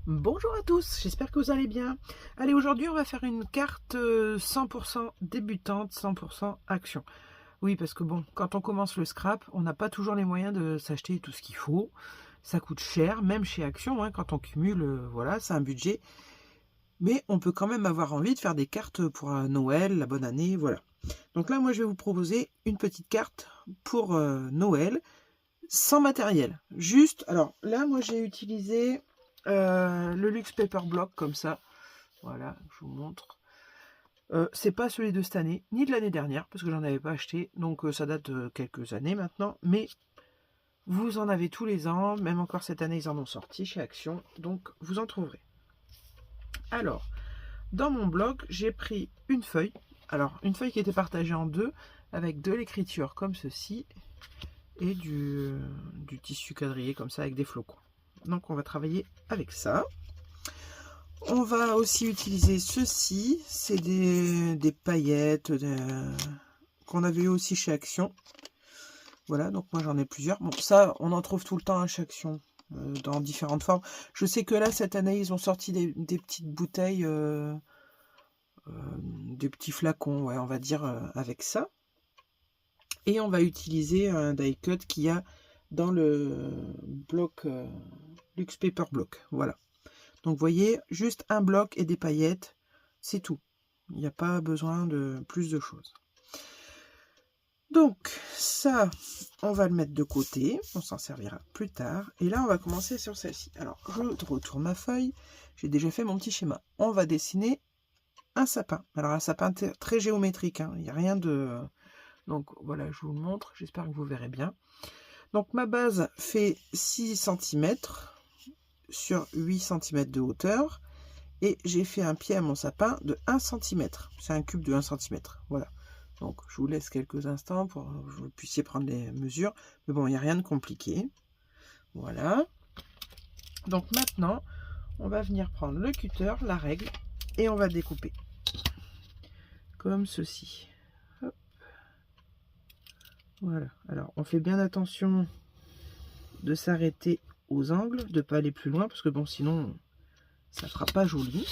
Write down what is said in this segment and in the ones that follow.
Bonjour à tous, j'espère que vous allez bien. Allez, aujourd'hui on va faire une carte 100% débutante, 100% action. Oui, parce que bon, quand on commence le scrap, on n'a pas toujours les moyens de s'acheter tout ce qu'il faut. Ça coûte cher, même chez Action, hein, quand on cumule, voilà, c'est un budget. Mais on peut quand même avoir envie de faire des cartes pour Noël, la bonne année, voilà. Donc là, moi je vais vous proposer une petite carte pour Noël, sans matériel. Juste, alors là, moi j'ai utilisé le Luxe Paper Block comme ça. Voilà, je vous montre. C'est pas celui de cette année, ni de l'année dernière, parce que j'en avais pas acheté. Donc ça date de quelques années maintenant. Mais vous en avez tous les ans, même encore cette année, ils en ont sorti chez Action. Donc vous en trouverez. Alors, dans mon bloc, j'ai pris une feuille. Alors, une feuille qui était partagée en deux, avec de l'écriture comme ceci, et du tissu quadrillé comme ça, avec des flocons. Donc on va travailler avec ça. On va aussi utiliser ceci, c'est des paillettes qu'on avait eu aussi chez Action. Voilà, donc moi j'en ai plusieurs. Bon, ça, on en trouve tout le temps chez Action, dans différentes formes. Je sais que là, cette année, ils ont sorti des petites bouteilles, des petits flacons, ouais, on va dire, avec ça. Et on va utiliser un die cut qu'il y a dans le bloc Luxe Paper Block, voilà. Donc vous voyez, juste un bloc et des paillettes, c'est tout. Il n'y a pas besoin de plus de choses. Donc ça, on va le mettre de côté, on s'en servira plus tard. Et là, on va commencer sur celle-ci. Alors, je retourne ma feuille, j'ai déjà fait mon petit schéma. On va dessiner un sapin. Alors un sapin très géométrique, hein. Il n'y a rien de... Donc voilà, je vous le montre, j'espère que vous verrez bien. Donc ma base fait 6 cm sur 8 cm de hauteur. Et j'ai fait un pied à mon sapin de 1 cm. C'est un cube de 1 cm. Voilà. Donc je vous laisse quelques instants pour que vous puissiez prendre les mesures. Mais bon, il n'y a rien de compliqué. Voilà. Donc maintenant, on va venir prendre le cutter, la règle, et on va découper. Comme ceci. Hop. Voilà. Alors, on fait bien attention de s'arrêter aux angles, de ne pas aller plus loin, parce que bon, sinon, ça ne fera pas joli.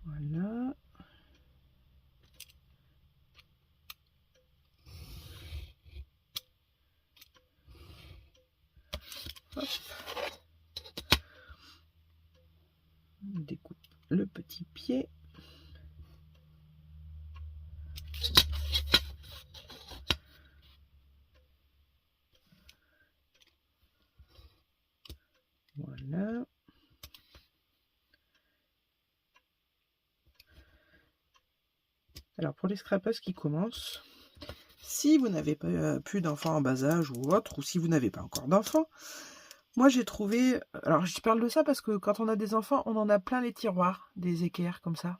Voilà. Hop. On découpe le petit pied. Voilà. Alors pour les scrappers qui commencent, si vous n'avez pas plus d'enfants en bas âge ou autre, ou si vous n'avez pas encore d'enfants, moi j'ai trouvé, alors je parle de ça parce que quand on a des enfants, on en a plein les tiroirs, des équerres comme ça.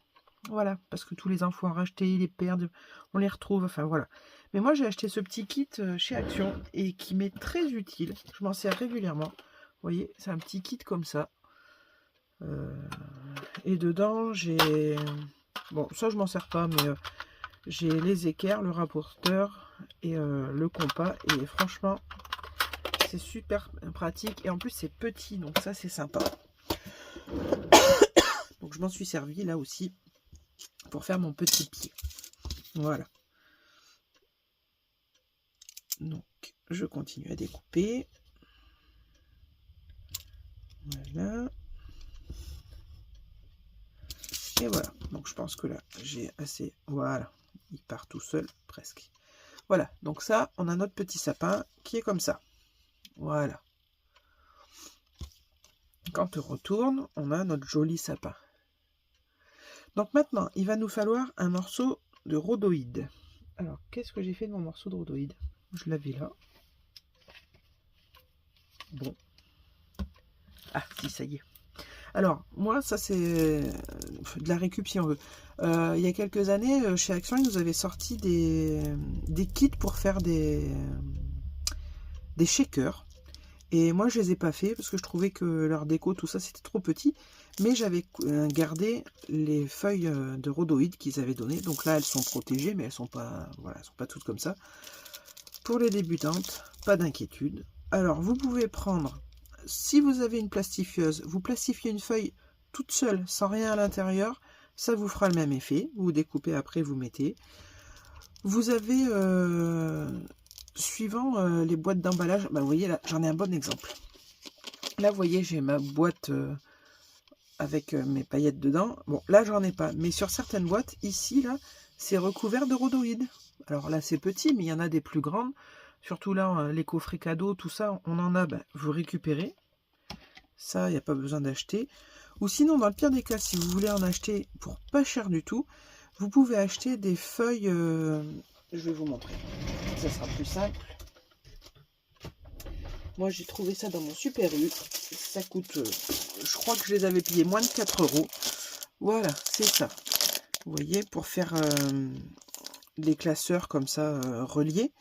Voilà, parce que tous les enfants ont racheté, ils les perdent, on les retrouve, enfin voilà. Mais moi j'ai acheté ce petit kit chez Action et qui m'est très utile, je m'en sers régulièrement. Vous voyez, c'est un petit kit comme ça. Et dedans j'ai... Bon, ça je m'en sers pas, mais j'ai les équerres, le rapporteur et le compas. Et franchement, c'est super pratique. Et en plus, c'est petit, donc ça c'est sympa. Donc je m'en suis servi là aussi pour faire mon petit pied. Voilà. Donc je continue à découper. Voilà. Et voilà, donc je pense que là, j'ai assez... Voilà, il part tout seul, presque. Voilà, donc ça, on a notre petit sapin qui est comme ça. Voilà. Quand on retourne, on a notre joli sapin. Donc maintenant, il va nous falloir un morceau de rhodoïde. Alors, qu'est-ce que j'ai fait de mon morceau de rhodoïde? Je l'avais là. Bon. Ah, si, ça y est. Alors, moi, ça c'est de la récup si on veut. Il y a quelques années, chez Action, ils nous avaient sorti des kits pour faire des shakers. Et moi, je les ai pas fait parce que je trouvais que leur déco, tout ça, c'était trop petit. Mais j'avais gardé les feuilles de rhodoïdes qu'ils avaient données. Donc là, elles sont protégées, mais elles sont pas, voilà, elles sont pas toutes comme ça. Pour les débutantes, pas d'inquiétude. Alors, vous pouvez prendre, si vous avez une plastifieuse, vous plastifiez une feuille toute seule, sans rien à l'intérieur. Ça vous fera le même effet. Vous découpez après, vous mettez. Vous avez, suivant les boîtes d'emballage, bah, vous voyez là, j'en ai un bon exemple. Là, vous voyez, j'ai ma boîte avec mes paillettes dedans. Bon, là, j'en ai pas. Mais sur certaines boîtes, ici, là, c'est recouvert de rhodoïdes. Alors là, c'est petit, mais il y en a des plus grandes. Surtout là, les coffrets cadeaux, tout ça, on en a, bah, vous récupérez. Ça, il n'y a pas besoin d'acheter. Ou sinon, dans le pire des cas, si vous voulez en acheter pour pas cher du tout, vous pouvez acheter des feuilles... je vais vous montrer. Ça sera plus simple. Moi, j'ai trouvé ça dans mon Super U. Ça coûte... je crois que je les avais payés moins de 4 €. Voilà, c'est ça. Vous voyez, pour faire des classeurs comme ça, reliés,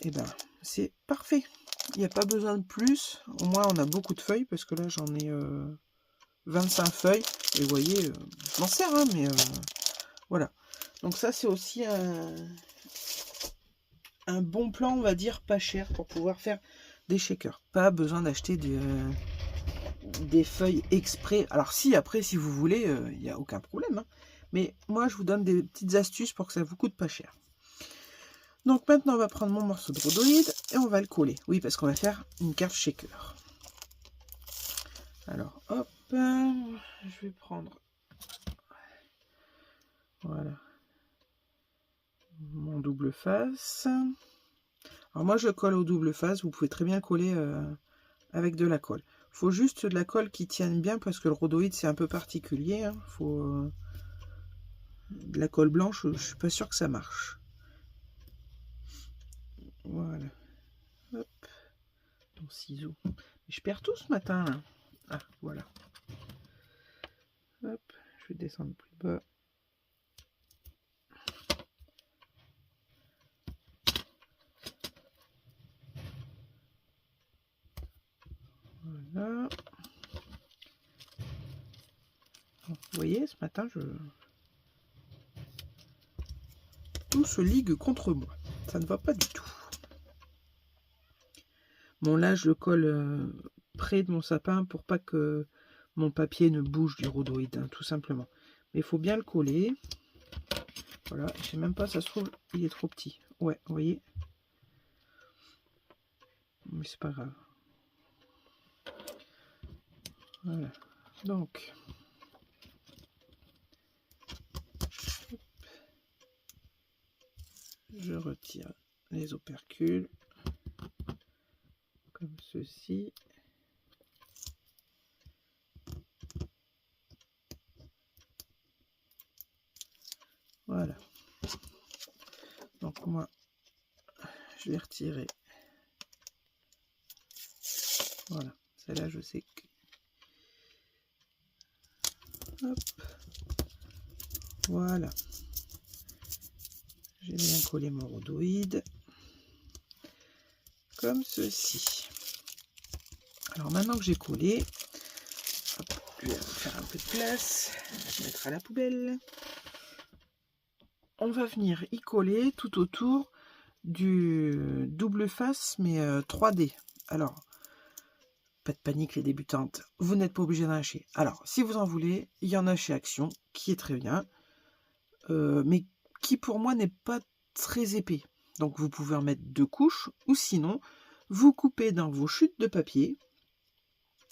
et ben, c'est parfait. Il n'y a pas besoin de plus. Au moins, on a beaucoup de feuilles, parce que là, j'en ai 25 feuilles. Et vous voyez, je m'en sers, hein, mais voilà. Donc ça, c'est aussi un bon plan, on va dire, pas cher, pour pouvoir faire des shakers. Pas besoin d'acheter des feuilles exprès. Alors si, après, si vous voulez, il n'y a aucun problème. Hein. Mais moi, je vous donne des petites astuces pour que ça vous coûte pas cher. Donc maintenant, on va prendre mon morceau de rhodoïde et on va le coller. Oui, parce qu'on va faire une carte shaker. Alors, hop, je vais prendre... Voilà. Mon double face. Alors moi, je colle au double face. Vous pouvez très bien coller avec de la colle. Il faut juste de la colle qui tienne bien parce que le rhodoïde, c'est un peu particulier. Hein. Faut de la colle blanche, je suis pas sûr que ça marche. Voilà. Hop. Ton ciseau. Je perds tout ce matin. Là. Ah, voilà. Hop. Je vais descendre plus bas. Voilà. Vous voyez, ce matin, tout se ligue contre moi. Ça ne va pas du tout. Bon, là, je le colle près de mon sapin pour pas que mon papier ne bouge du rhodoïde, hein, tout simplement. Mais il faut bien le coller. Voilà, je sais même pas, ça se trouve, il est trop petit. Ouais, vous voyez. Mais c'est pas grave. Voilà. Donc... je retire les opercules comme ceci. Voilà. Donc moi, je vais retirer. Voilà. Celle-là, je sais que... hop. Voilà. J'ai bien collé mon rhodoïde. Comme ceci. Alors maintenant que j'ai collé, hop, je vais faire un peu de place. Je vais mettre à la poubelle. On va venir y coller tout autour du double face, mais 3D. Alors, pas de panique les débutantes, vous n'êtes pas obligé d'en acheter. Alors, si vous en voulez, il y en a chez Action, qui est très bien, mais qui pour moi n'est pas très épais. Donc vous pouvez en mettre 2 couches, ou sinon, vous coupez dans vos chutes de papier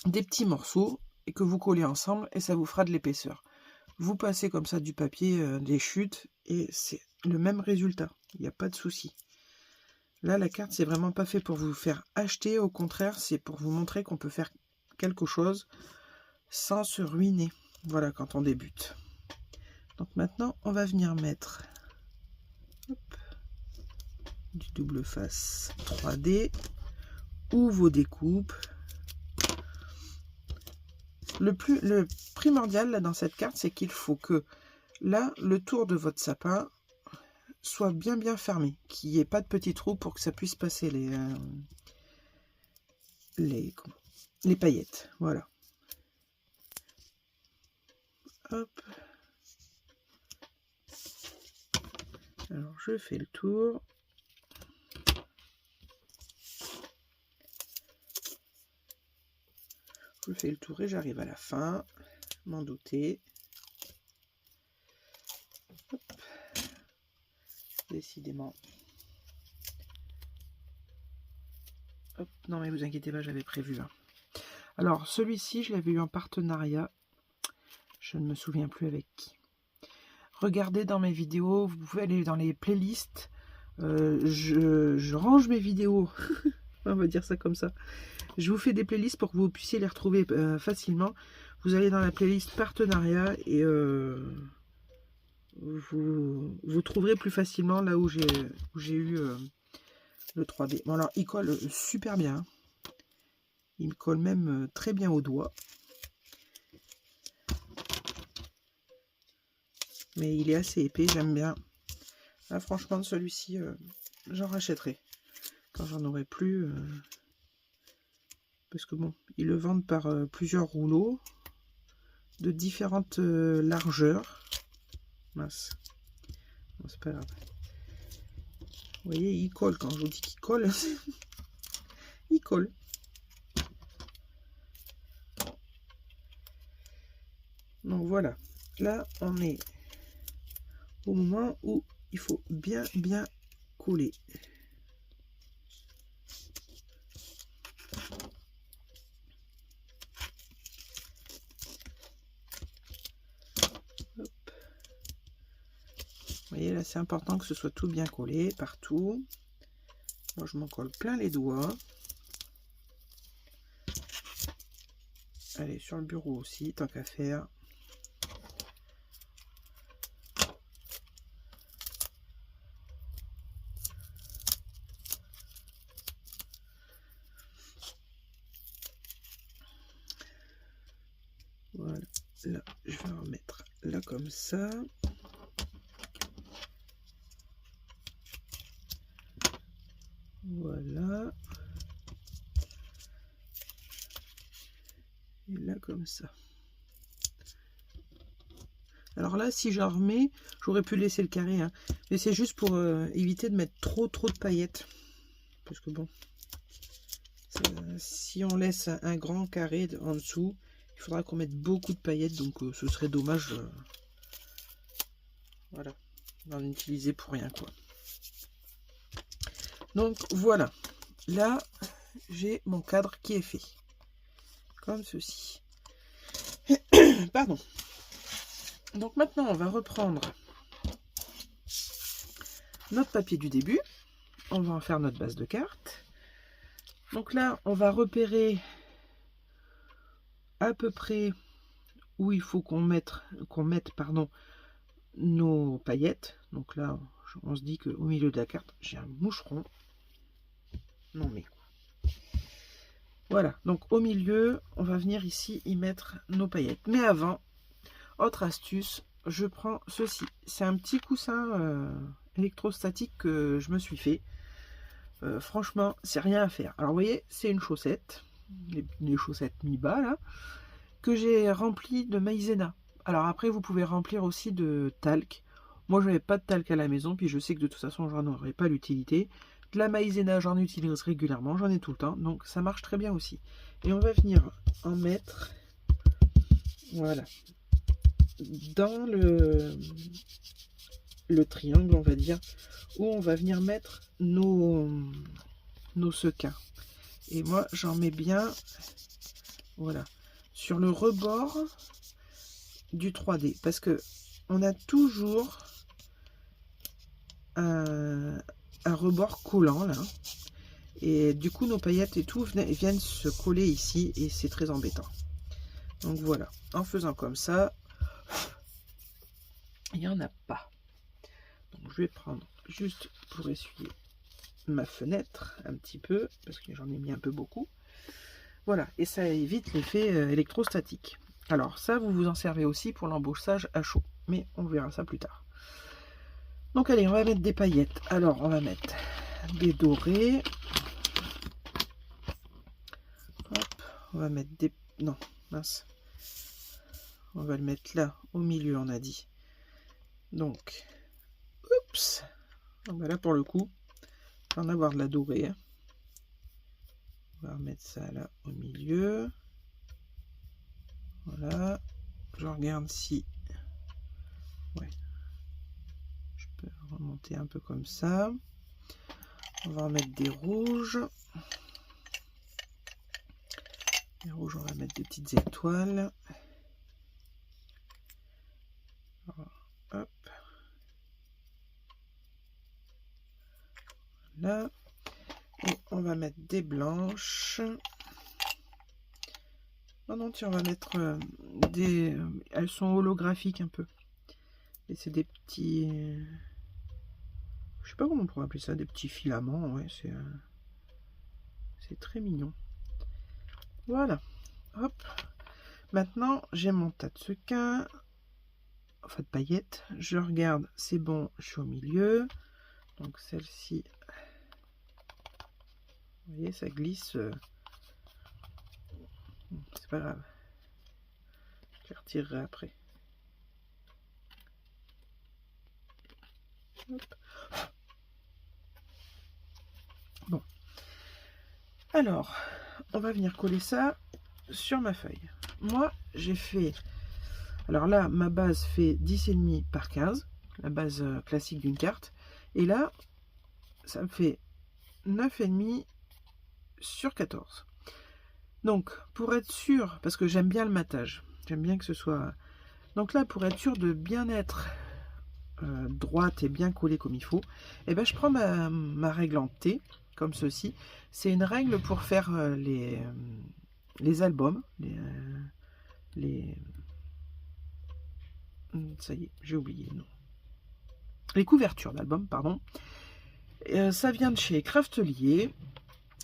des petits morceaux, et que vous collez ensemble, et ça vous fera de l'épaisseur. Vous passez comme ça du papier, des chutes, et c'est le même résultat. Il n'y a pas de souci. Là, la carte, c'est vraiment pas fait pour vous faire acheter. Au contraire, c'est pour vous montrer qu'on peut faire quelque chose sans se ruiner. Voilà, quand on débute. Donc maintenant, on va venir mettre hop, du double face 3D ou vos découpes. Le primordial là, dans cette carte, c'est qu'il faut que là, le tour de votre sapin soit bien fermé, qu'il n'y ait pas de petits trous pour que ça puisse passer les paillettes. Voilà. Hop. Alors je fais le tour. Je fais le tour et j'arrive à la fin. M'en douter. Hop. Décidément. Hop. Non mais vous inquiétez pas, j'avais prévu. Hein. Alors celui-ci, je l'avais eu en partenariat. Je ne me souviens plus avec qui. Regardez dans mes vidéos, vous pouvez aller dans les playlists. Je range mes vidéos, on va dire ça comme ça. Je vous fais des playlists pour que vous puissiez les retrouver facilement. Vous allez dans la playlist partenariat et vous trouverez plus facilement là où j'ai eu le 3D. Bon alors il colle super bien. Il me colle même très bien au doigt. Mais il est assez épais, j'aime bien. Là, franchement, celui-ci, j'en rachèterai. Quand j'en aurai plus. Parce que bon, ils le vendent par plusieurs rouleaux. De différentes largeurs. Mince. Bon, c'est pas grave. Vous voyez, il colle. Quand je vous dis qu'il colle, il colle. Donc voilà. Là, on est au moment où il faut bien coller. Hop. Vous voyez là, c'est important que ce soit tout bien collé partout. Moi je m'en colle plein les doigts. Allez, sur le bureau aussi, tant qu'à faire. Voilà, là, je vais en remettre là comme ça. Voilà. Et là comme ça. Alors là, si j'en remets, j'aurais pu laisser le carré, hein, mais c'est juste pour éviter de mettre trop de paillettes. Parce que bon, si on laisse un grand carré en dessous, il faudra qu'on mette beaucoup de paillettes, donc ce serait dommage voilà, d'en utiliser pour rien, quoi. Donc voilà, là j'ai mon cadre qui est fait, comme ceci. Pardon. Donc maintenant on va reprendre notre papier du début, on va en faire notre base de carte. Donc là on va repérer à peu près où il faut qu'on mette nos paillettes. Donc là on se dit qu'au milieu de la carte j'ai un moucheron. Non mais voilà, donc au milieu on va venir ici y mettre nos paillettes. Mais avant, autre astuce, je prends ceci. C'est un petit coussin électrostatique que je me suis fait. Franchement, c'est rien à faire. Alors vous voyez, c'est une chaussette, les chaussettes mi-bas là, que j'ai rempli de maïzena. Alors après, vous pouvez remplir aussi de talc. Moi, je n'avais pas de talc à la maison, puis je sais que de toute façon, j'en aurais pas l'utilité. De la maïzena, j'en utilise régulièrement, j'en ai tout le temps, donc ça marche très bien aussi. Et on va venir en mettre, voilà, dans le triangle, on va dire, où on va venir mettre nos sequins. Et moi, j'en mets bien, voilà, sur le rebord du 3D, parce que on a toujours un rebord collant là, et du coup nos paillettes et tout viennent se coller ici et c'est très embêtant. Donc voilà, en faisant comme ça, il n'y en a pas. Donc je vais prendre juste pour essuyer ma fenêtre un petit peu, parce que j'en ai mis un peu beaucoup. Voilà, et ça évite l'effet électrostatique. Alors ça, vous vous en servez aussi pour l'embauchage à chaud, mais on verra ça plus tard. Donc allez, on va mettre des paillettes. Alors on va mettre des dorés. Hop, on va mettre des... Non, mince. On va le mettre là, au milieu, on a dit. Donc, oups. Donc là, pour le coup, on va en avoir de la dorée. On va remettre ça là, au milieu. Voilà. Je regarde si... Ouais. Je peux remonter un peu comme ça. On va en mettre des rouges. Les rouges, on va mettre des petites étoiles. Hop. Là. Et on va mettre des blanches. Oh non, tiens, on va mettre des... elles sont holographiques un peu. Et c'est des petits... je sais pas comment on pourrait appeler ça, des petits filaments. Ouais, c'est très mignon. Voilà. Hop. Maintenant, j'ai mon tas de sequins. Enfin, de paillettes. Je regarde, c'est bon, je suis au milieu. Donc celle-ci... vous voyez, ça glisse. C'est pas grave. Je les retirerai après. Hop. Bon. Alors, on va venir coller ça sur ma feuille. Moi, j'ai fait... alors là, ma base fait 10,5 par 15. La base classique d'une carte. Et là, ça me fait 9,5 sur 14. Donc, pour être sûr, parce que j'aime bien le matage, j'aime bien que ce soit... donc là, pour être sûr de bien être droite et bien collée comme il faut, et ben, je prends ma règle en T, comme ceci. C'est une règle pour faire les albums, ça y est, j'ai oublié, non. Les couvertures d'albums, pardon. Ça vient de chez Craftelier.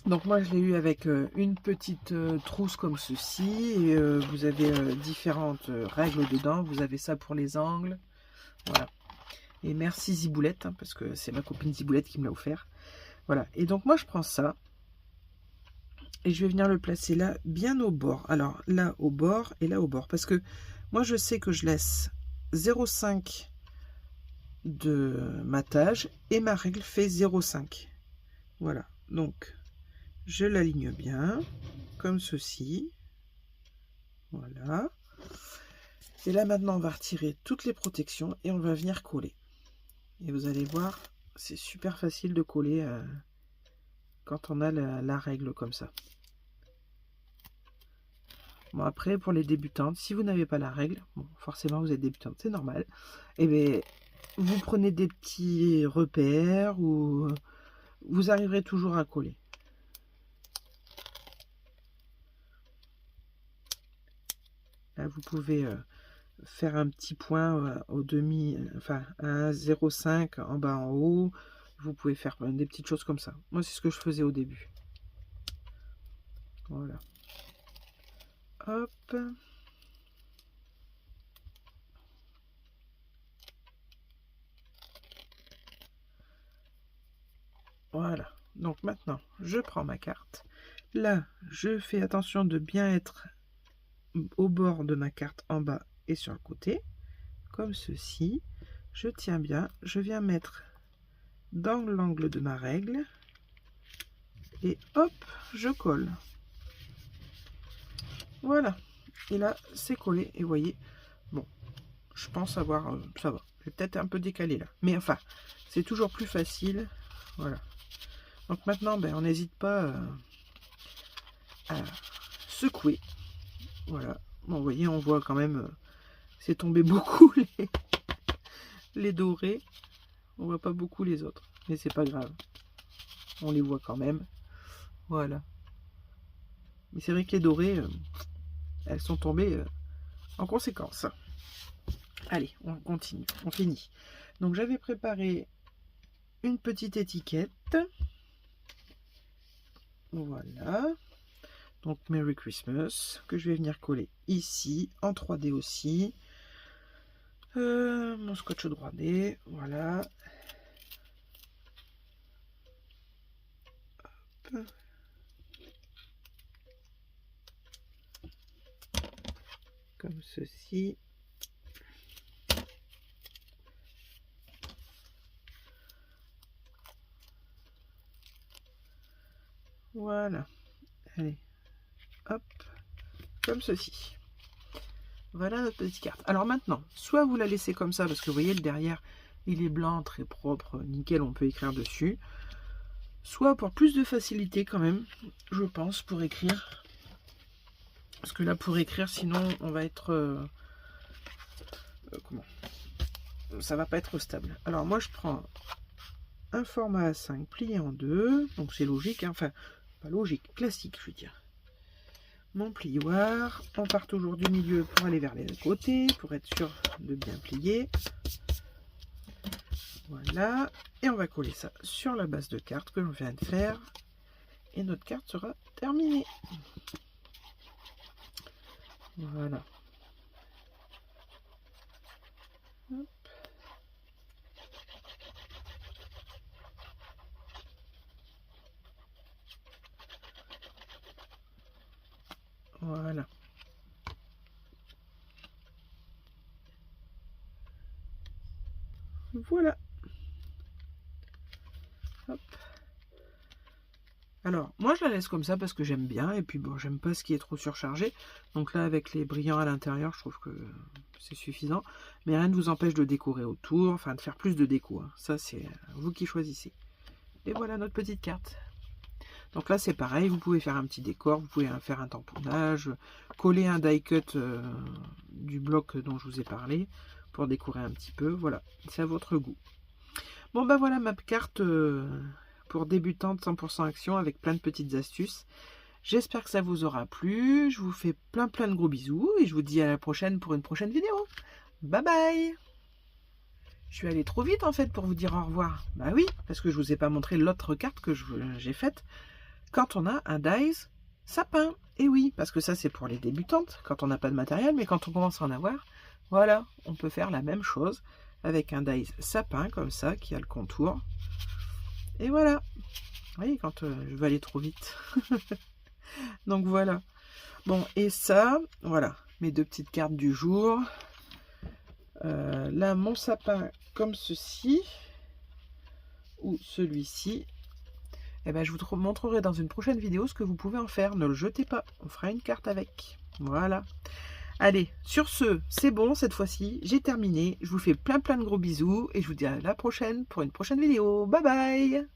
Donc moi je l'ai eu avec une petite trousse comme ceci. Et vous avez différentes règles dedans. Vous avez ça pour les angles. Voilà. Et merci Ziboulette, hein, parce que c'est ma copine Ziboulette qui me l'a offert. Voilà. Et donc moi je prends ça. Et je vais venir le placer là, bien au bord. Alors là au bord et là au bord. Parce que moi je sais que je laisse 0,5 de matage. Et ma règle fait 0,5. Voilà. Donc... je l'aligne bien, comme ceci. Voilà. Et là, maintenant, on va retirer toutes les protections et on va venir coller. Et vous allez voir, c'est super facile de coller quand on a la règle comme ça. Bon, après, pour les débutantes, si vous n'avez pas la règle, bon, forcément, vous êtes débutante, c'est normal. Et bien, vous prenez des petits repères ou vous arriverez toujours à coller. Là, vous pouvez faire un petit point au demi, enfin un 0,5 en bas en haut. Vous pouvez faire des petites choses comme ça. Moi, c'est ce que je faisais au début. Voilà. Hop. Voilà. Donc maintenant, je prends ma carte. Là, je fais attention de bien être au bord de ma carte en bas et sur le côté. Comme ceci. Je tiens bien. Je viens mettre dans l'angle de ma règle. Et hop, je colle. Voilà. Et là, c'est collé. Et vous voyez, bon, je pense avoir... ça va. Je vais peut-être un peu décaler là. Mais enfin, c'est toujours plus facile. Voilà. Donc maintenant, ben, on n'hésite pas à secouer. Voilà. Bon, vous voyez, on voit quand même... c'est tombé beaucoup les dorés. On voit pas beaucoup les autres. Mais c'est pas grave. On les voit quand même. Voilà. Mais c'est vrai que les dorés, elles sont tombées en conséquence. Allez, on continue. On finit. Donc j'avais préparé une petite étiquette. Voilà. Donc Merry Christmas. Que je vais venir coller ici. En 3D aussi. Mon scotch 3D. Voilà. Hop. Comme ceci. Voilà. Allez, hop, comme ceci. Voilà notre petite carte. Alors maintenant, soit vous la laissez comme ça, parce que vous voyez le derrière, il est blanc, très propre, nickel, on peut écrire dessus. Soit pour plus de facilité quand même, je pense, pour écrire. Parce que là, pour écrire, sinon, on va être... comment? Ça va pas être stable. Alors moi, je prends un format A5 plié en deux. Donc c'est logique, hein, enfin, pas logique, classique, je veux dire. Mon plioir, on part toujours du milieu pour aller vers les côtés, pour être sûr de bien plier. Voilà, et on va coller ça sur la base de carte que l'on vient de faire. Et notre carte sera terminée. Voilà. Hop. Voilà. Voilà. Hop. Alors, moi je la laisse comme ça parce que j'aime bien, et puis bon, j'aime pas ce qui est trop surchargé. Donc là, avec les brillants à l'intérieur, je trouve que c'est suffisant. Mais rien ne vous empêche de décorer autour, enfin de faire plus de déco, hein. Ça, c'est vous qui choisissez. Et voilà notre petite carte. Donc là, c'est pareil, vous pouvez faire un petit décor, vous pouvez faire un tamponnage, coller un die cut du bloc dont je vous ai parlé, pour décorer un petit peu. Voilà, c'est à votre goût. Bon, ben voilà ma carte pour débutante 100% action avec plein de petites astuces. J'espère que ça vous aura plu. Je vous fais plein de gros bisous et je vous dis à la prochaine pour une prochaine vidéo. Bye bye! Je suis allée trop vite en fait pour vous dire au revoir. Bah oui, parce que je vous ai pas montré l'autre carte que j'ai faite quand on a un dies sapin. Et oui, parce que ça c'est pour les débutantes, quand on n'a pas de matériel, mais quand on commence à en avoir, voilà, on peut faire la même chose avec un dies sapin comme ça, qui a le contour. Et voilà. Vous voyez, quand je vais aller trop vite. Donc voilà. Bon, et ça, voilà, mes deux petites cartes du jour. Là, mon sapin comme ceci, ou celui-ci. Et ben, je vous montrerai dans une prochaine vidéo ce que vous pouvez en faire. Ne le jetez pas, on fera une carte avec. Voilà. Allez, sur ce, c'est bon cette fois-ci, j'ai terminé. Je vous fais plein de gros bisous et je vous dis à la prochaine pour une prochaine vidéo. Bye bye!